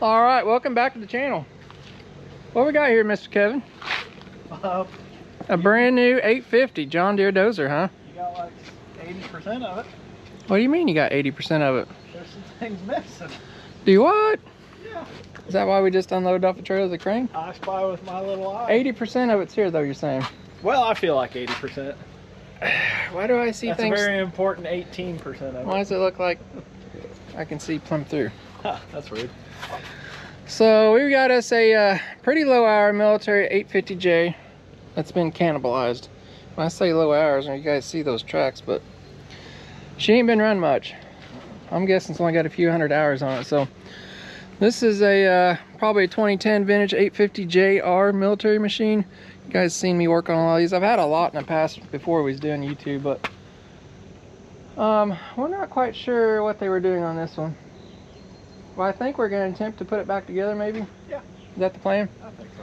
All right, welcome back to the channel. What we got here, Mr. Kevin? A brand new 850 John Deere dozer, huh? You got like 80% of it. What do you mean you got 80% of it? There's some things missing. Do what? Yeah. Is that why we just unloaded off the trailer of the crane? I spy with my little eye. 80% of it's here though, you're saying? Well, I feel like 80%. Why do I see That's things? a very important 18% of it. Why does it look like I can see plumb through? Huh, that's weird. So we got us a pretty low hour military 850J that's been cannibalized. When I say low hours, you guys see those tracks, but she ain't been run much. I'm guessing it's only got a few hundred hours on it. So this is a probably a 2010 vintage 850JR military machine. You guys seen me work on all these. I've had a lot in the past before we was doing YouTube, but we're not quite sure what they were doing on this one. Well, I think we're going to attempt to put it back together, maybe? Yeah. Is that the plan? I think so.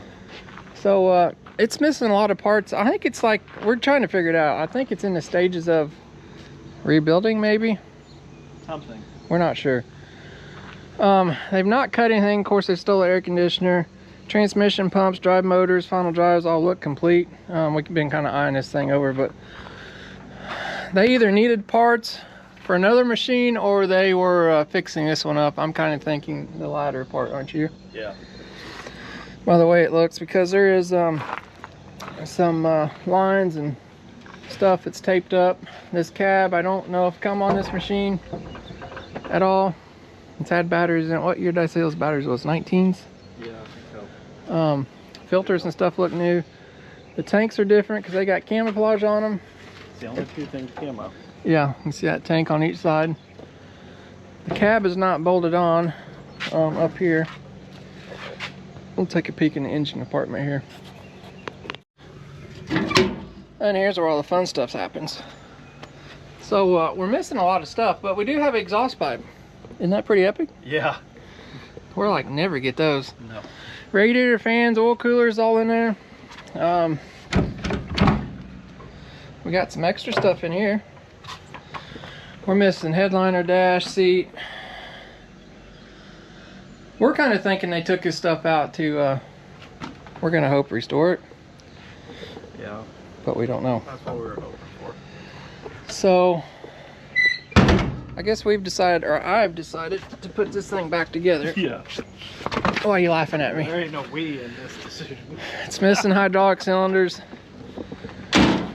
So, it's missing a lot of parts. I think it's like, we're trying to figure it out. I think it's in the stages of rebuilding, maybe? Something. We're not sure. They've not cut anything. Of course, they stole the air conditioner. Transmission, pumps, drive motors, final drives all look complete. We've been kind of eyeing this thing over, but they either needed parts for another machine or they were fixing this one up. I'm kind of thinking the latter part, aren't you? Yeah. By the way it looks, because there is some lines and stuff that's taped up. This cab, I don't know if come on this machine at all. It's had batteries in it. What year did I say those batteries was? 19s? Yeah, I think so. Filters and stuff look new. The tanks are different because they got camouflage on them. It's the only two things camo. Yeah, you can see that tank on each side. The cab is not bolted on up here. We'll take a peek in the engine compartment here. And here's where all the fun stuff happens. So we're missing a lot of stuff, but we do have an exhaust pipe. Isn't that pretty epic? Yeah. We're like never get those. No. Radiator fans, oil coolers, all in there. We got some extra stuff in here. We're missing headliner, dash, seat. We're kind of thinking they took this stuff out to, we're gonna hope restore it. Yeah. But we don't know. That's what we were hoping for. So, I guess we've decided, or I've decided, to put this thing back together. Yeah. Why are you laughing at me? There ain't no we in this decision. It's missing hydraulic cylinders.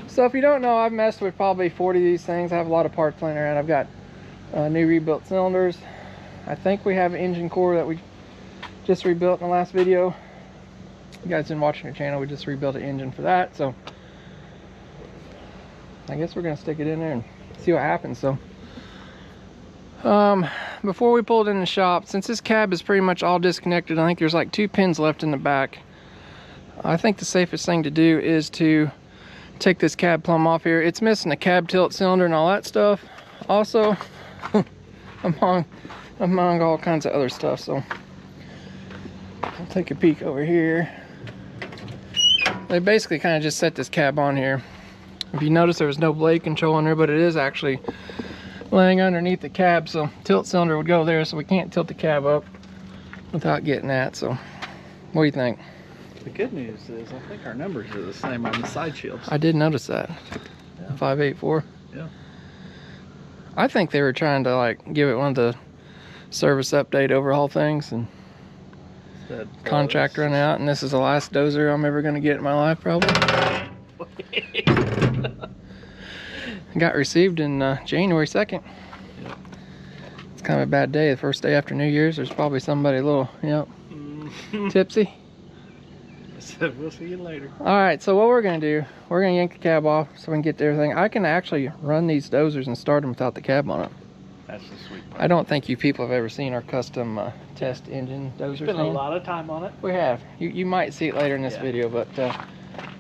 So if you don't know, I've messed with probably 40 of these things. I have a lot of parts laying around. I've got new rebuilt cylinders. I think we have an engine core that we just rebuilt in the last video. You guys been watching the channel, we just rebuilt an engine for that. So I guess we're gonna stick it in there and see what happens. So Before we pulled in the shop, since this cab is pretty much all disconnected, I think there's like 2 pins left in the back. I think the safest thing to do is to take this cab plumb off here. It's missing the cab tilt cylinder and all that stuff. Also, among all kinds of other stuff. So I'll take a peek over here. They basically kind of just set this cab on here. If you notice, there was no blade control on there, but it is actually laying underneath the cab, so tilt cylinder would go there, so we can't tilt the cab up without getting that. So what do you think? The good news is I think our numbers are the same on the side shields. I did notice that. Yeah. 584. Yeah. I think they were trying to like give it one of the service update overhaul things, and contract run out, and this is the last dozer I'm ever going to get in my life, probably. Got received in January 2nd. Yep. It's kind of a bad day. The first day after New Year's. There's probably somebody a little, tipsy. So we'll see you later. All right, so what we're going to do, we're going to yank the cab off so we can get to everything. I can actually run these dozers and start them without the cab on it. That's the sweet part. I don't think you people have ever seen our custom test engine dozer. Spent a lot of time on it. We have. You might see it later in this video, but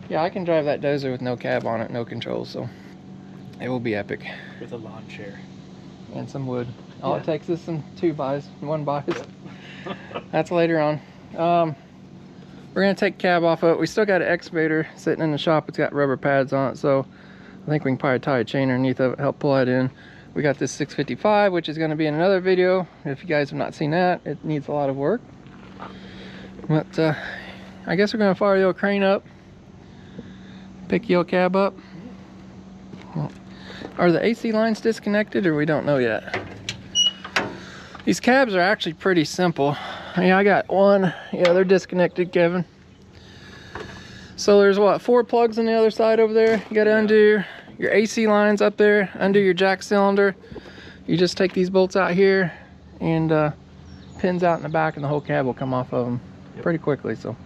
yeah, I can drive that dozer with no cab on it, no controls, so it will be epic. With a lawn chair. And some wood. All it takes is some 2 buys, 1 buys. Yep. That's later on. We're gonna take the cab off of it. We still got an excavator sitting in the shop. It's got rubber pads on it, so I think we can probably tie a chain underneath of it, help pull that in. We got this 655, which is going to be in another video. If you guys have not seen that, it needs a lot of work. But I guess we're going to fire the old crane up, pick the old cab up. Well, are the AC lines disconnected, or we don't know yet? These cabs are actually pretty simple. Yeah, I got one. Yeah, they're disconnected, Kevin. So there's what, 4 plugs on the other side over there. You got to undo your AC lines up there, undo your jack cylinder. You just take these bolts out here and pins out in the back, and the whole cab will come off of them pretty quickly. So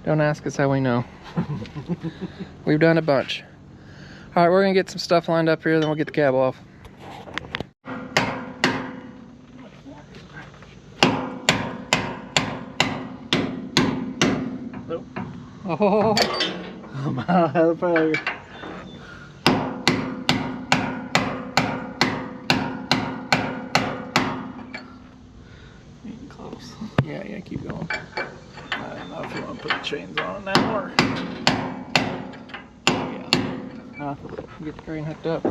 don't ask us how we know. We've done a bunch. All right, we're gonna get some stuff lined up here, then we'll get the cab off. Nope. Oh, I'm out of failure. Getting close. yeah, keep going. I don't know if you want to put the chains on now or. Yeah. Get the crane hooked up.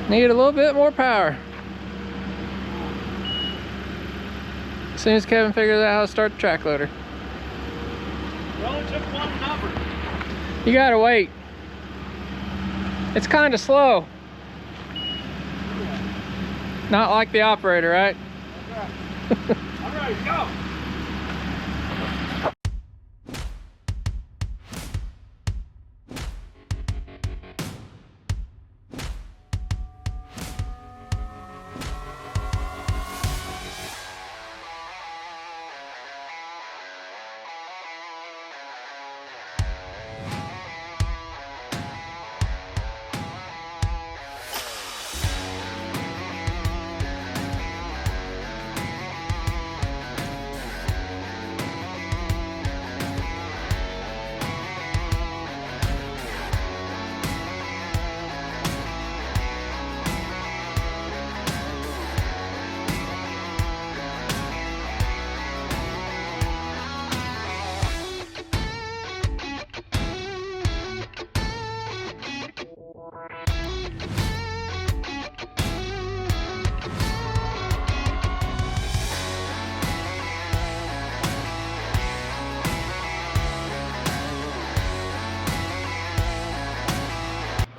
Need a little bit more power. As soon as Kevin figures out how to start the track loader. It only took one number. You gotta wait. It's kind of slow. Not like the operator, right? All right, go.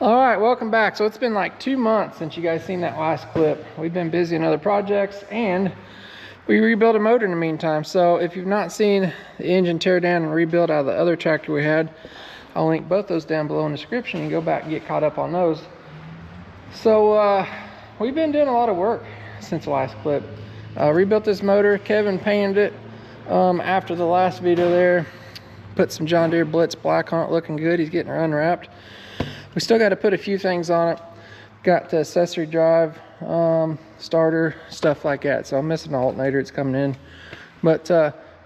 All right, welcome back. So it's been like 2 months since you guys seen that last clip. We've been busy in other projects and we rebuilt a motor in the meantime. So if you've not seen the engine tear down and rebuild out of the other tractor we had, I'll link both those down below in the description. You can go back and get caught up on those. So we've been doing a lot of work since the last clip. Rebuilt this motor. Kevin painted it after the last video there. Put some John Deere Blitz black on it, looking good. He's getting her unwrapped. We still got to put a few things on it. Got the accessory drive, starter, stuff like that. So I'm missing an alternator. It's coming in. But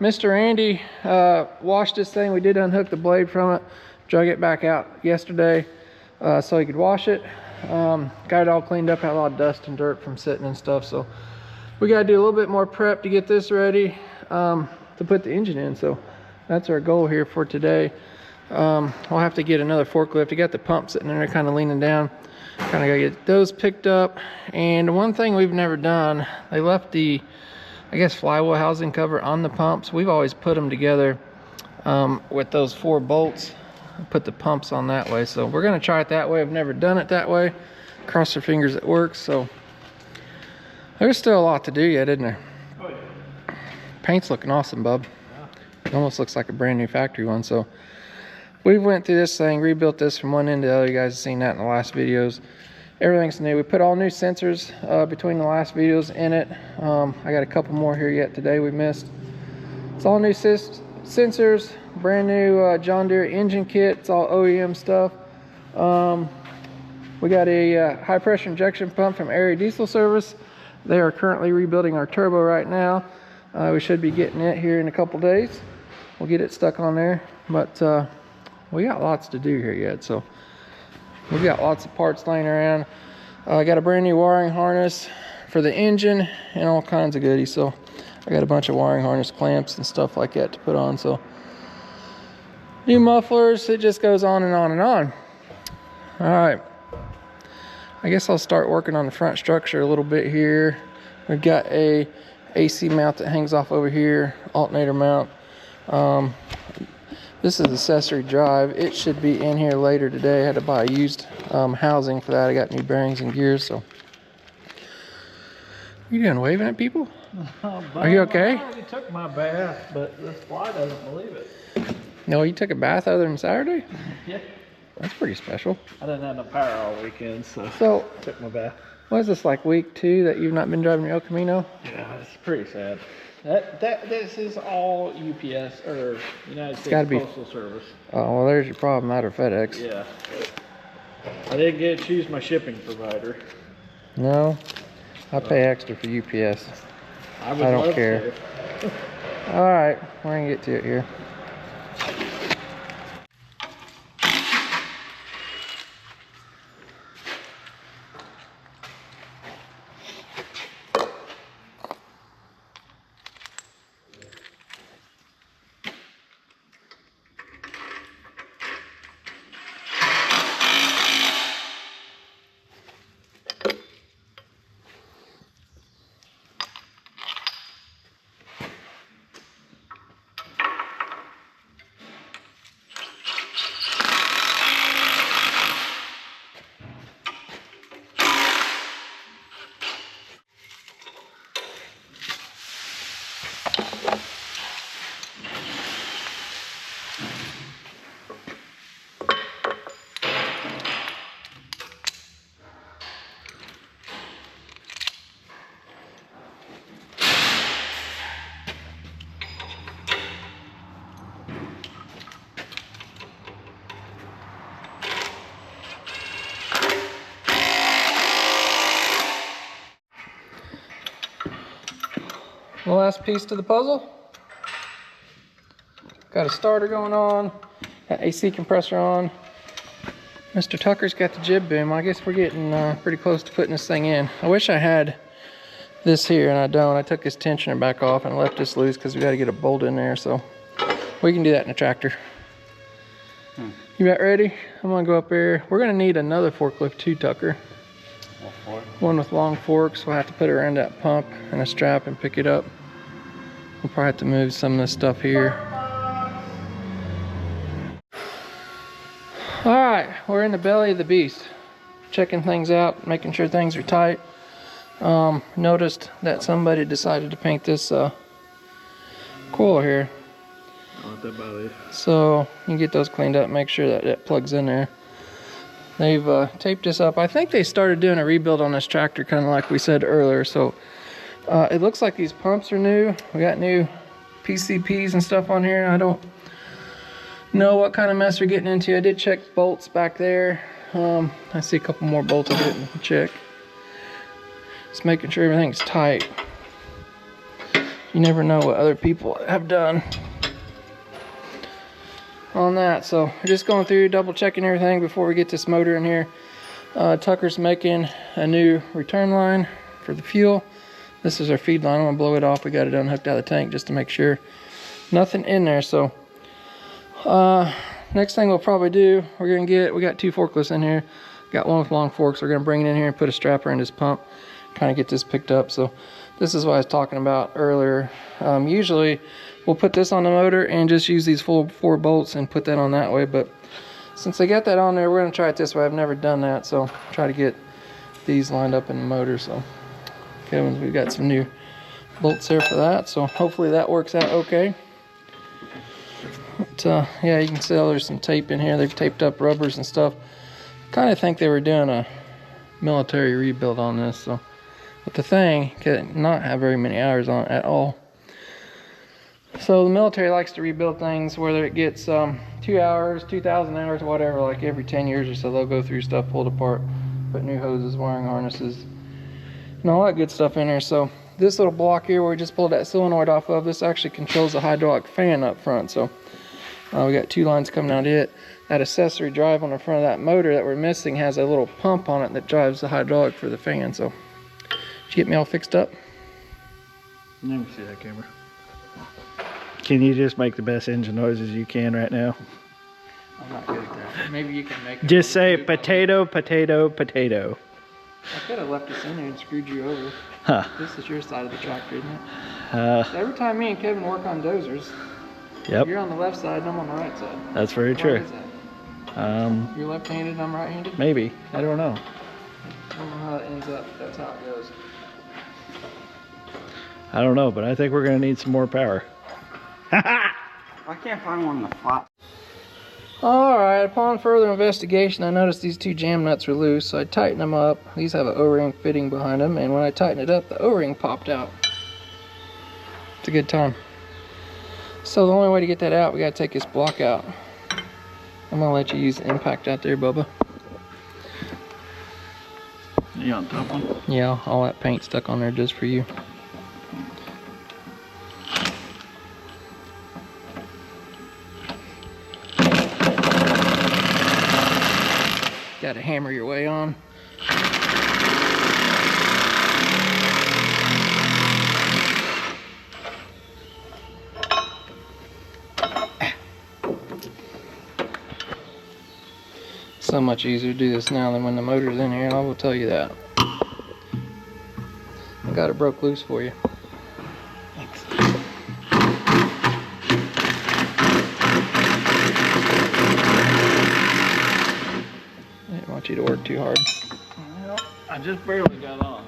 Mr. Andy washed this thing. We did unhook the blade from it. Drug it back out yesterday so he could wash it. Got it all cleaned up. Had a lot of dust and dirt from sitting and stuff. So we got to do a little bit more prep to get this ready to put the engine in. So that's our goal here for today. We'll have to get another forklift. You got the pump sitting in there kind of leaning down. Kind of gotta get those picked up. And one thing we've never done, they left the, I guess, flywheel housing cover on the pumps. We've always put them together with those 4 bolts. Put the pumps on that way. So we're gonna try it that way. I've never done it that way. Cross our fingers it works. So there's still a lot to do yet, isn't there? Oh, yeah. Paint's looking awesome, bub. It almost looks like a brand new factory one. So we went through this thing, rebuilt this from one end to the other. You guys have seen that in the last videos. Everything's new. We put all new sensors between the last videos in it. I got a couple more here yet today we missed. It's all new sensors, brand new John Deere engine kit. It's all OEM stuff. We got a high pressure injection pump from Area Diesel Service. They are currently rebuilding our turbo right now. We should be getting it here in a couple days. We'll get it stuck on there. But we got lots to do here yet, so we've got lots of parts laying around. I got a brand new wiring harness for the engine and all kinds of goodies. So I got a bunch of wiring harness clamps and stuff like that to put on. So new mufflers, it just goes on and on and on. All right, I guess I'll start working on the front structure a little bit here. We've got a AC mount that hangs off over here, alternator mount. This is accessory drive. It should be in here later today. I had to buy a used housing for that. I got new bearings and gears. So, you doing, waving at people? Are you okay? I already took my bath, but this fly doesn't believe it. No, you took a bath other than Saturday? Yeah. That's pretty special. I didn't have no power all weekend, so I took my bath. What is this, like week 2 that you've not been driving your El Camino? Yeah, it's pretty sad. This is all UPS or United States Postal Service. Oh, well, there's your problem out of FedEx. Yeah. I didn't get to choose my shipping provider. No, I pay extra for UPS. I don't care. All right, we're gonna get to it here. The last piece to the puzzle. Got a starter going on, got AC compressor on. Mr. Tucker's got the jib boom. I guess we're getting pretty close to putting this thing in. I wish I had this here, and I don't. I took this tensioner back off and left this loose because we got to get a bolt in there, so we can do that in a tractor. You about ready? I'm gonna go up there. We're gonna need another forklift too, Tucker. One with long forks. We'll have to put it around that pump and a strap and pick it up. We'll probably have to move some of this stuff here. All right, we're in the belly of the beast. Checking things out, making sure things are tight. Noticed that somebody decided to paint this coil here. So you can get those cleaned up, make sure that it plugs in there. They've taped this up. I think they started doing a rebuild on this tractor, kind of like we said earlier. So it looks like these pumps are new. We got new PCPs and stuff on here. I don't know what kind of mess we're getting into. I did check bolts back there. I see a couple more bolts I didn't check. Just making sure everything's tight. You never know what other people have done on that. So we're just going through, double checking everything before we get this motor in here. Tucker's making a new return line for the fuel. This is our feed line. I'm gonna blow it off. We got it unhooked out of the tank just to make sure nothing in there. So next thing we'll probably do, we got two forklifts in here. Got one with long forks. We're gonna bring it in here and put a strap around this pump, kind of get this picked up. So this is what I was talking about earlier. Usually we'll put this on the motor and just use these full 4 bolts and put that on that way, but since I got that on there, we're gonna try it this way. I've never done that, so try to get these lined up in the motor. So Kevin's, we've got some new bolts there for that, so hopefully that works out okay. But yeah, you can see there's some tape in here. They've taped up rubbers and stuff. Kind of think they were doing a military rebuild on this. So, but the thing could not have very many hours on it at all. So the military likes to rebuild things, whether it gets 2 hours, 2,000 hours, whatever. Like every 10 years or so, they'll go through stuff, pull it apart, put new hoses, wiring harnesses, and all that good stuff in there. So this little block here, where we just pulled that solenoid off of, this actually controls the hydraulic fan up front. So we got 2 lines coming out of it. That accessory drive on the front of that motor that we're missing has a little pump on it that drives the hydraulic for the fan. So did you get me all fixed up? Let me see that camera. Can you just make the best engine noises you can right now? I'm not good at that. Maybe you can make it. Just say potato, potato, potato. I could have left this in there and screwed you over. Huh. This is your side of the tractor, isn't it? So every time me and Kevin work on dozers, yep. You're on the left side and I'm on the right side. That's very true. Why is that? You're left-handed and I'm right-handed? Maybe. I don't know. I don't know how it ends up. That's how it goes. I don't know, but I think we're going to need some more power. I can't find one in the flat. Alright, upon further investigation, I noticed these 2 jam nuts were loose, so I tightened them up. These have an O-ring fitting behind them, and when I tightened it up, the O-ring popped out. It's a good time. So the only way to get that out, we gotta take this block out. I'm gonna let you use the impact out there, Bubba. You on top one? Yeah, all that paint stuck on there just for you. Gotta hammer your way on. So much easier to do this now than when the motor's in here, I will tell you that. I got it broke loose for you. Thanks. I didn't want you to work too hard. Well, I just barely got on.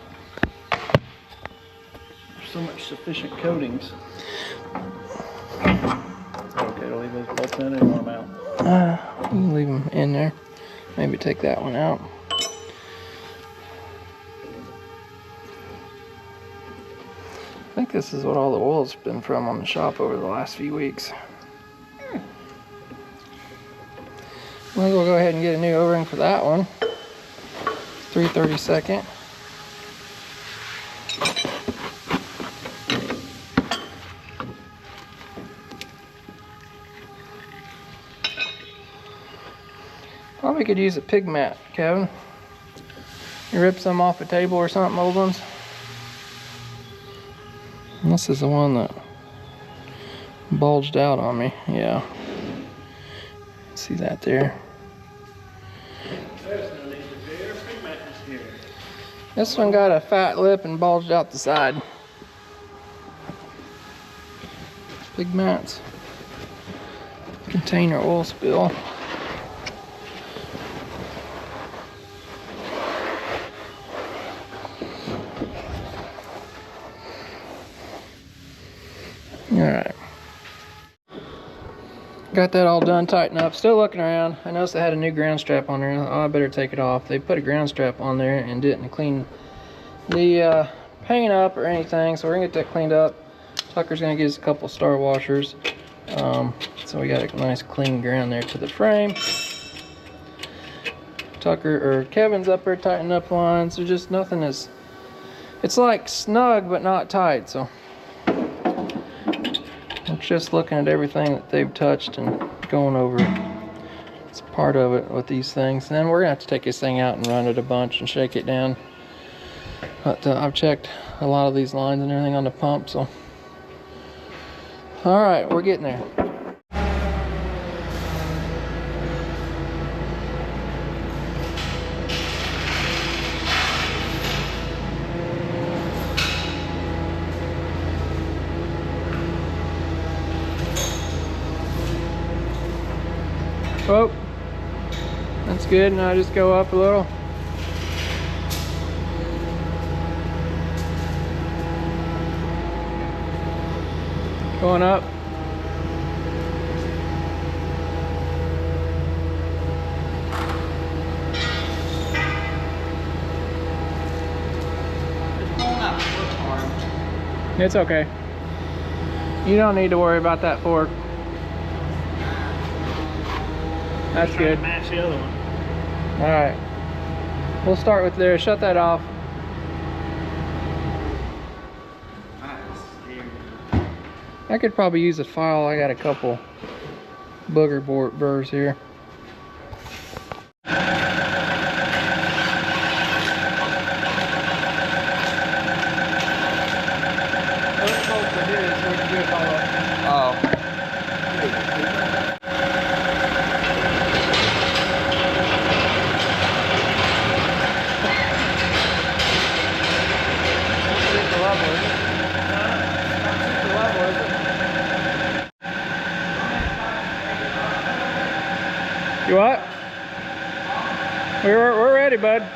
There's so much sufficient coatings. Okay, to leave those bolts in or you want them out? You can leave them in there. Maybe take that one out. I think this is what all the oil's been from on the shop over the last few weeks. Might as well go ahead and get a new O-ring for that one. 3/32. Probably could use a pig mat, Kevin. You rip some off a table or something, old ones. And this is the one that bulged out on me. Yeah. See that there? There's no need to be here. Pig mat is here. This one got a fat lip and bulged out the side. Pig mats. Container oil spill. Alright. Got that all done, tightened up. Still looking around. I noticed they had a new ground strap on there. Oh, I better take it off. They put a ground strap on there and didn't clean the paint up or anything, so we're gonna get that cleaned up. Tucker's gonna give us a couple star washers. So we got a nice clean ground there to the frame. Kevin's up there tightening up lines. There's just nothing is, it's like snug but not tight, so I'm just looking at everything that they've touched and going over it. It's part of it with these things. And then we're gonna have to take this thing out and run it a bunch and shake it down. But I've checked a lot of these lines and everything on the pump, so. All right, we're getting there. Oh, that's good. Now I just go up a little. Going up. It's okay. You don't need to worry about that fork. That's good. Match the other one. All right. We'll start with there. Shut that off. I could probably use a file. I got a couple booger burrs here. Oh. You what? We're ready, bud.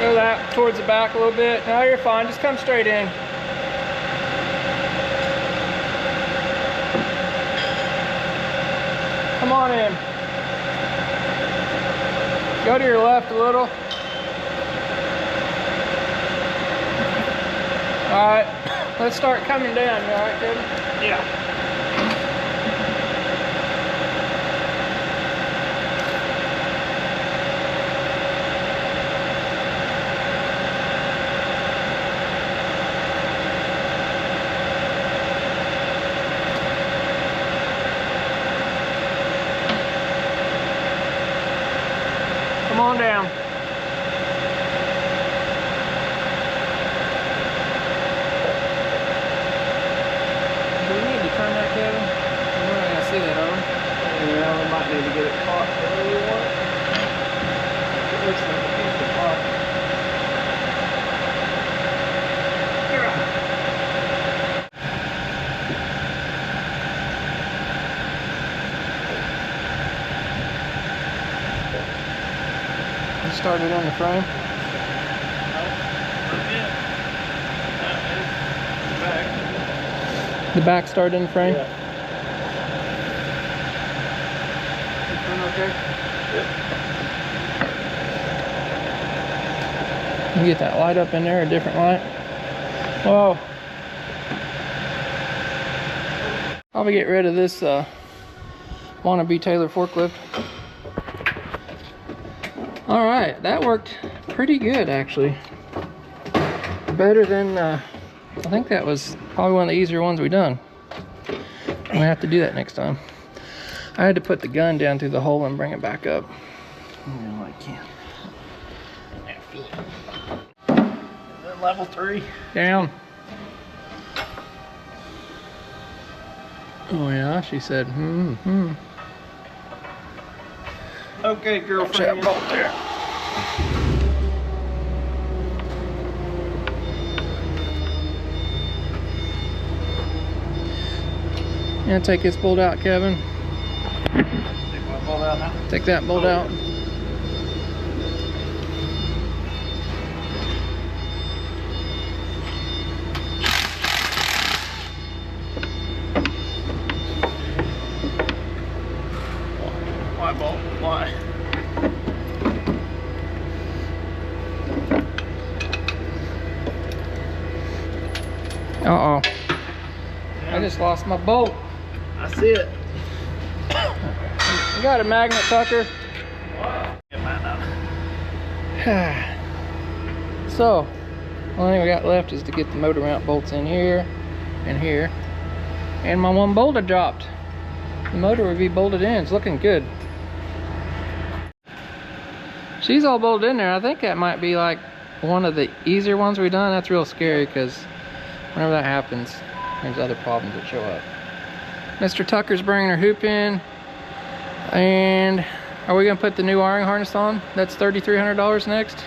Go that towards the back a little bit. No, you're fine. Just come straight in. Come on in. Go to your left a little. All right, let's start coming down. You all right, Kevin? Yeah. Come on down. Do we need to turn that, Kevin? We're not gonna see that, are we? Yeah, we might need to get it caught where we want it. It looks like a piece of cloth. You started in the frame. The back started in the frame? Yeah. Okay. Yep. You get that light up in there, a different light. Whoa. Probably get rid of this wannabe Taylor forklift. All right, that worked pretty good actually. Better than, I think that was probably one of the easier ones we done. I'm gonna have to do that next time. I had to put the gun down through the hole and bring it back up. No, I can't. Is that level 3? Down. Oh yeah, she said, Okay, girlfriend. Bolt there. Yeah, take this bolt out, Kevin. Take my bolt out now. Take that bolt out. Why bolt? Why? Uh-oh. I just lost my bolt. I see it. You got a magnet, Tucker? Get mine out. So, the only thing we got left is to get the motor mount bolts in here and here. And my one bolt I dropped. The motor would be bolted in. It's looking good. She's all bolted in there. I think that might be like one of the easier ones we've done. That's real scary because whenever that happens, there's other problems that show up. Mr. Tucker's bringing her hoop in. And are we gonna put the new wiring harness on? That's $3,300 next.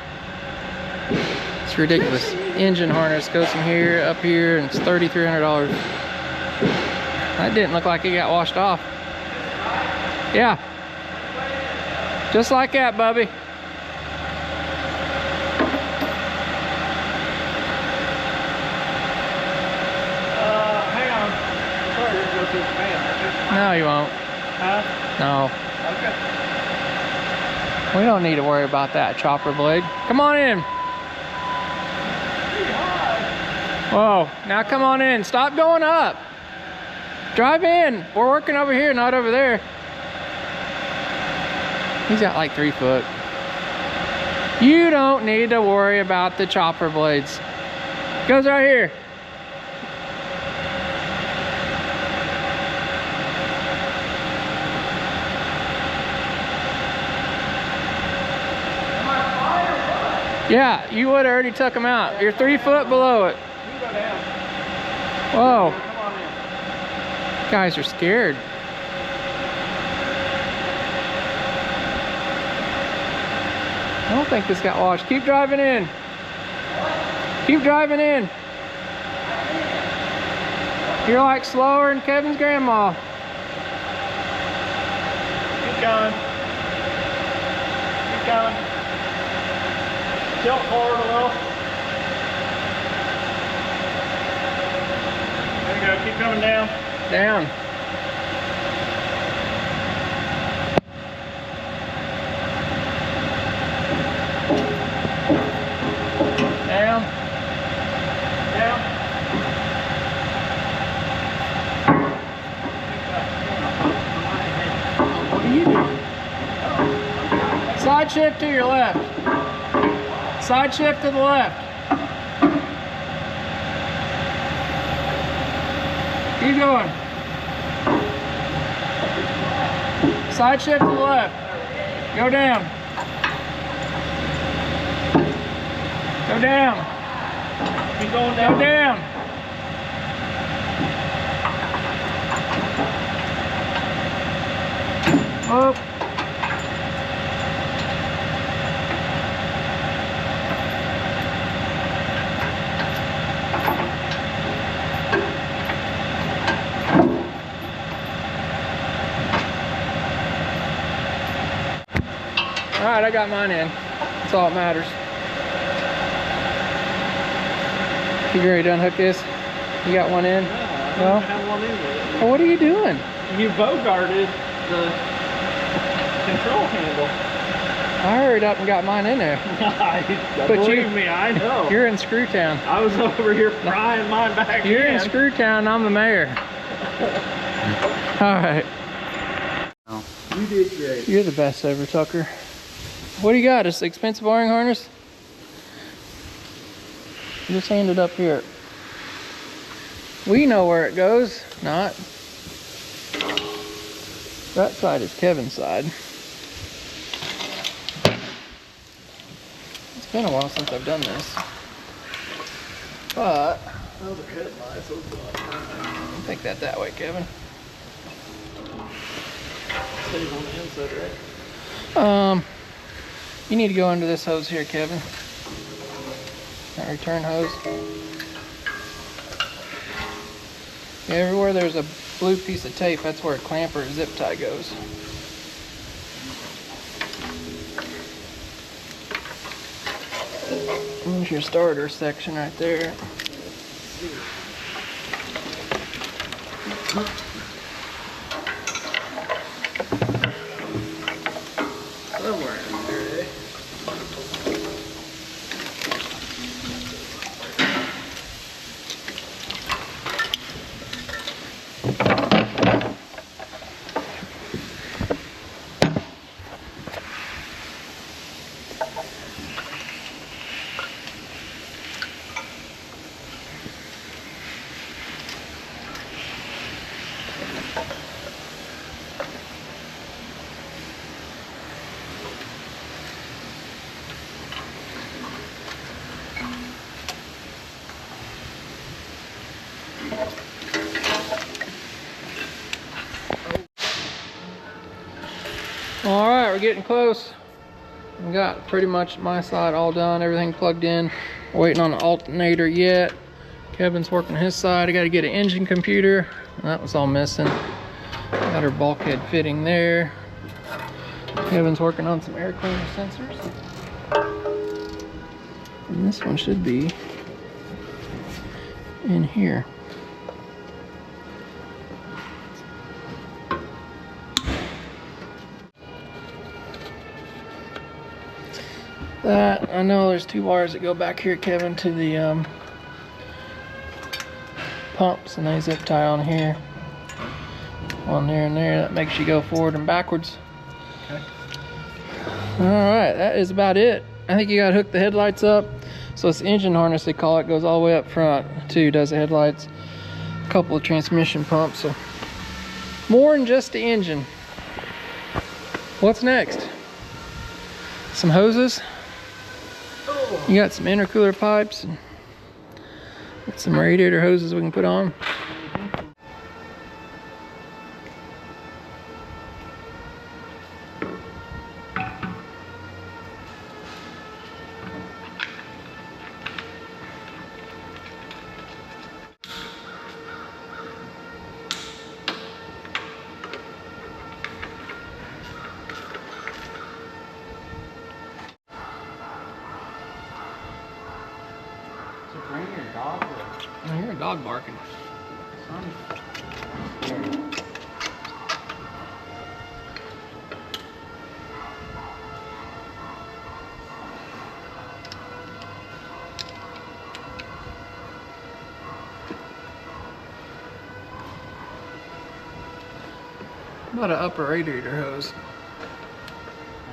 It's ridiculous. Engine harness goes from here up here and it's $3,300. That didn't look like it got washed off. Yeah. Just like that, Bubby. Hang on. Sorry, you go through the fan. No, you won't. Huh? No. Okay. We don't need to worry about that chopper blade. Come on in. Whoa, now come on in. Stop going up. Drive in. We're working over here, not over there. He's got like 3 foot. You don't need to worry about the chopper blades. Goes right here. Yeah, you would have already took them out. You're 3 foot below it. You go down. Whoa. Come on in. Guys are scared. I don't think this got washed. Keep driving in. Keep driving in. You're like slower than Kevin's grandma. Keep going. Keep going. Tilt forward a little. There you go. Keep coming down. Down. Down. Down. What are you doing? Side shift to your left. Side shift to the left. Keep going. Side shift to the left. Go down. Go down. Keep going down. Go down. Up. All right, I got mine in. That's all that matters. You ready to unhook this? You got one in? No, I don't have one in there. Well, what are you doing? You bogarted the control handle. I hurried up and got mine in there. Believe me, I know. You're in Screwtown. I was over here prying mine back You're in Screwtown, I'm the mayor. Alright. You did great. You're the best ever, Tucker. What do you got? This expensive wiring harness? Just hand it up here. We know where it goes. Not. That side is Kevin's side. It's been a while since I've done this. But Those are headlights. I'll take that way, Kevin. Stays on the inside, right? You need to go under this hose here, Kevin. That return hose. Everywhere there's a blue piece of tape, that's where a clamp or a zip tie goes. There's your starter section right there. Somewhere in there, eh? All right, we're getting close. We got pretty much my side all done, everything plugged in. Waiting on the alternator yet. Kevin's working his side. I got to get an engine computer. That was all missing. Got her bulkhead fitting there. Kevin's working on some air cleaner sensors. And this one should be in here. That, I know there's 2 wires that go back here, Kevin, to the pumps, and they zip tie on here. One there and there. That makes you go forward and backwards. Okay. Alright, that is about it. I think you gotta hook the headlights up. So it's the engine harness, they call it, goes all the way up front too, does the headlights. A couple of transmission pumps, so more than just the engine. What's next? Some hoses. You got some intercooler pipes and some radiator hoses we can put on. I hear a dog barking. How about an upper radiator hose?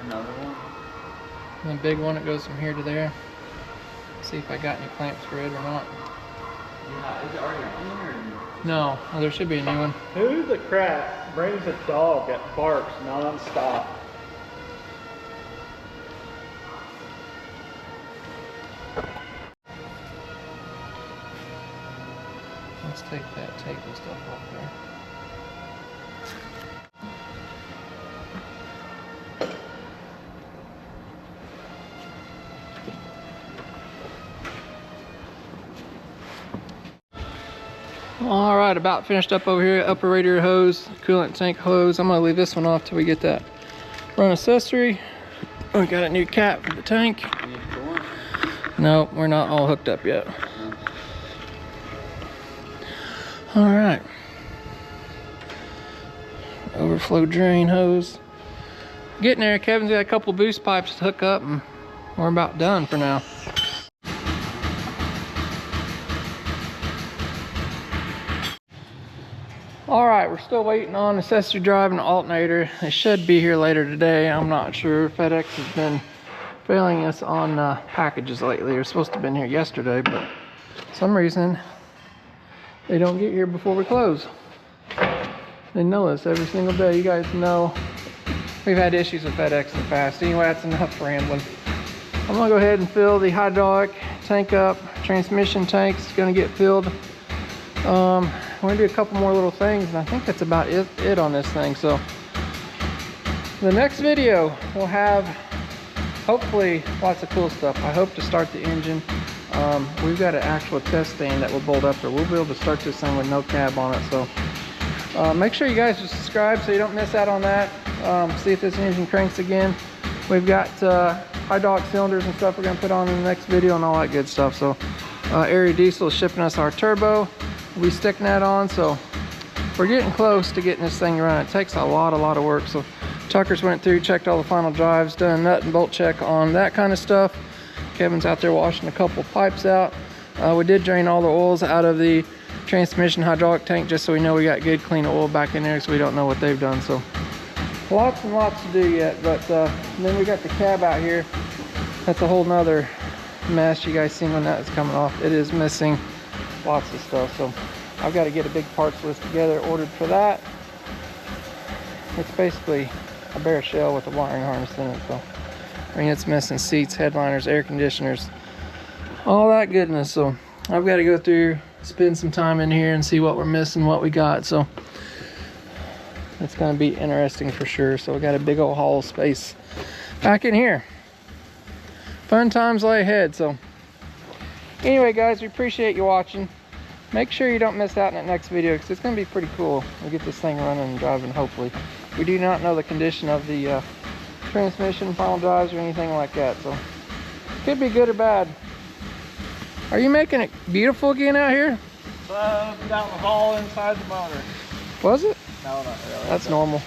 Another one? The big one that goes from here to there. See if I got any clamps for it or not. Yeah, is it already on there? No, oh, there should be a new one. Who the crap brings a dog that barks non-stop? Let's take that tape and stuff off there. All right, about finished up over here. Upper radiator hose, coolant tank hose. I'm gonna leave this one off till we get that run accessory. We got a new cap for the tank. No, we're not all hooked up yet. All right. Overflow drain hose. Getting there. Kevin's got a couple boost pipes to hook up, and we're about done for now. All right, we're still waiting on accessory drive and alternator. It should be here later today. I'm not sure. FedEx has been failing us on packages lately. They're supposed to have been here yesterday, but for some reason they don't get here before we close. They know this every single day. You guys know we've had issues with FedEx in the past. Anyway, that's enough rambling. I'm gonna go ahead and fill the hydraulic tank up. Transmission tank's gonna get filled. We're gonna do a couple more little things, and I think that's about it on this thing. So the next video will have hopefully lots of cool stuff. I hope to start the engine. We've got an actual test stand that will bolt up there. We'll be able to start this thing with no cab on it. So make sure you guys subscribe so you don't miss out on that. See if this engine cranks again. We've got hydraulic cylinders and stuff we're gonna put on in the next video and all that good stuff. So Area Diesel is shipping us our turbo. We'll be sticking that on, so we're getting close to getting this thing running. It takes a lot of work. So Tucker's went through, checked all the final drives, done a nut and bolt check on that kind of stuff. Kevin's out there washing a couple pipes out. We did drain all the oils out of the transmission hydraulic tank just so we know we got good clean oil back in there, so we don't know what they've done. So lots and lots to do yet, but then we got the cab out here. That's a whole nother mess. You guys seen when that is coming off. It is missing lots of stuff, so I've got to get a big parts list together, ordered for that. It's basically a bare shell with a wiring harness in it. So I mean, it's missing seats, headliners, air conditioners, all that goodness. So I've got to go through, spend some time in here and see what we're missing, what we got. So it's going to be interesting for sure. So we got a big old haul space back in here. Fun times lay ahead. So anyway, guys, we appreciate you watching. Make sure you don't miss out in that next video, because it's going to be pretty cool. We'll get this thing running and driving, hopefully. We do not know the condition of the transmission, final drives, or anything like that, so could be good or bad. Are you making it beautiful again out here? Down the hall inside the motor. Was it? No, not really. That's normal.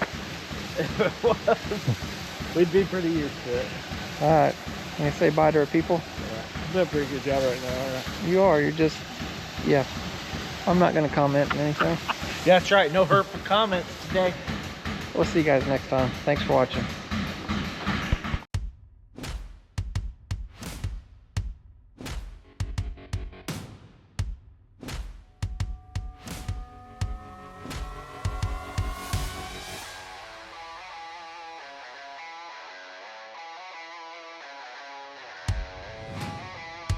If it was, we'd be pretty used to it. All right. Can you say bye to our people? Yeah. I'm doing a pretty good job right now, aren't I? You are. You're just, yeah. I'm not going to comment on anything. Yeah, that's right. No hurtful comments today. We'll see you guys next time. Thanks for watching.